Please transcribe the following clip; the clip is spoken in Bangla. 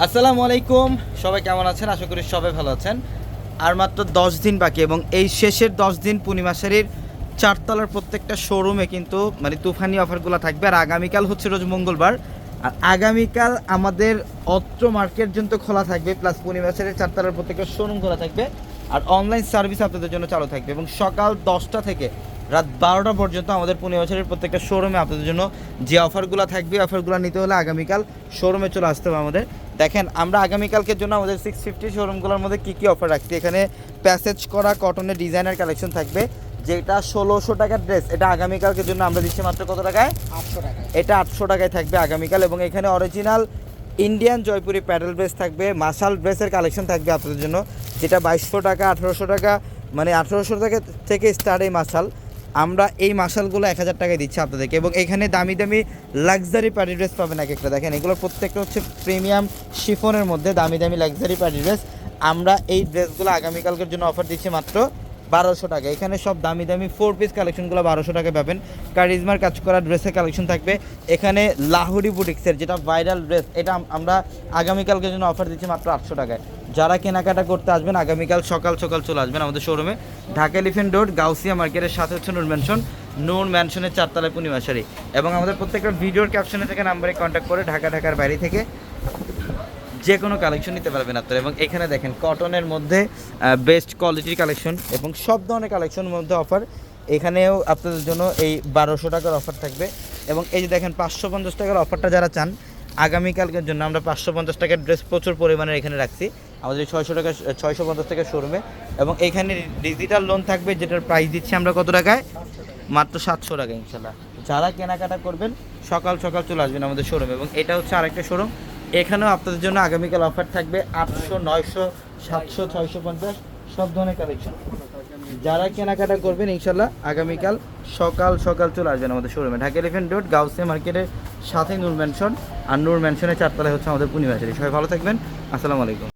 আসসালামু আলাইকুম, সবাই কেমন আছেন? আশা করি সবাই ভালো আছেন। আর মাত্র 10 দিন বাকি এবং এই শেষের 10 দিন পূর্ণিমা শাড়ির চারতলার প্রত্যেকটা শোরুমে কিন্তু মানে তুফানি অফারগুলো থাকবে। আর আগামীকাল হচ্ছে রোজ মঙ্গলবার, আর আগামীকাল আমাদের অত্র মার্কেট পর্যন্ত খোলা থাকবে, প্লাস পূর্ণিমা শাড়ির চারতলার প্রত্যেকটা শোরুম খোলা থাকবে। আর অনলাইন সার্ভিস আপনাদের জন্য চালু থাকবে এবং সকাল 10টা থেকে রাত 12টা পর্যন্ত আমাদের পূর্ণিমা শাড়ির প্রত্যেকটা শোরুমে আপনাদের জন্য যে অফারগুলো থাকবে, অফারগুলো নিতে হলে আগামীকাল শোরুমে চলে আসতে হবে আমাদের। দেখেন আমরা আগামীকালকের জন্য আমাদের 650 শোরুমগুলোর মধ্যে কী অফার রাখছি। এখানে প্যাসেজ করা কটনের ডিজাইনার কালেকশন থাকবে, যেটা 1600 টাকার ড্রেস, এটা আগামীকালকের জন্য আমরা দিচ্ছি মাত্র কত টাকায়? 800 টাকা। এটা 800 টাকায় থাকবে আগামীকাল। এবং এখানে অরিজিনাল ইন্ডিয়ান জয়পুরি প্যাডেল ড্রেস থাকবে, মাশাল ড্রেসের কালেকশন থাকবে আপনাদের জন্য, যেটা 2200 টাকা 1800 টাকা, মানে 1800 টাকা থেকে স্টার্ট এই মাশাল। আমরা এই মাশালগুলো 1000 টাকায় দিচ্ছি আপনাদেরকে। এবং এখানে দামি দামি লাক্সারি পার্টি ড্রেস পাবেন এক একটা। দেখেন এগুলো প্রত্যেকটা হচ্ছে প্রিমিয়াম শিফনের মধ্যে দামি দামি লাক্সারি পার্টি ড্রেস। আমরা এই ড্রেসগুলো আগামীকালকের জন্য অফার দিচ্ছি মাত্র 1200 টাকা। এখানে সব দামি দামি 4 পিস কালেকশনগুলো 1200 টাকায় পাবেন। কারিজমার কাজ করা ড্রেসের কালেকশন থাকবে। এখানে লাহোরি বুটিক্সের যেটা ভাইরাল ড্রেস, এটা আমরা আগামীকালকের জন্য অফার দিচ্ছি মাত্র 800 টাকায়। যারা কেনাকাটা করতে আসবেন আগামীকাল সকাল সকাল চলে আসবেন আমাদের শোরুমে, ঢাকা এলিফ্যান্ট রোড গাউসিয়া মার্কেটের সাথে হচ্ছে নূর ম্যানশনের 4 তলায় পূর্ণিমা শাড়ি। এবং আমাদের প্রত্যেকটা ভিডিওর ক্যাপশনে থেকে নাম্বারে কন্ট্যাক্ট করে ঢাকার বাইরে থেকে যে কোনো কালেকশন নিতে পারবেন আপনারা। এবং এখানে দেখেন কটনের মধ্যে বেস্ট কোয়ালিটির কালেকশন এবং সব ধরনের কালেকশনের মধ্যে অফার। এখানেও আপনাদের জন্য এই 1200 টাকার অফার থাকবে। এবং এই যে দেখেন 550 টাকার অফারটা যারা চান আগামীকালকের জন্য, আমরা 550 টাকার ড্রেস প্রচুর পরিমাণে এখানে রাখছি আমাদের 650 টাকার শোরুমে। এবং এখানে ডিজিটাল লোন থাকবে, যেটার প্রাইস দিচ্ছি আমরা কত টাকায়? মাত্র 700 টাকা ইনশাল্লাহ। যারা কেনাকাটা করবেন সকাল সকাল চলে আসবেন আমাদের শোরুমে। এবং এটা হচ্ছে আরেকটা শোরুম, এখানেও আপনাদের জন্য আগামীকাল অফার থাকবে 800, 900, 700, 650 সব ধরনের কালেকশন। যারা কেনাকাটা করবেন ইনশাল্লাহ আগামীকাল সকাল সকাল চলে আসবেন আমাদের শোরুমে, ঢাকা এলিফ্যান্ট রোড গাউসিয়া মার্কেটের সাথে নূর ম্যানশন। আর নূর ম্যানশনের 4 তলায় হচ্ছে আমাদের পূর্ণিমা শাড়ি। সবাই ভালো থাকবেন, আসসালামু আলাইকুম।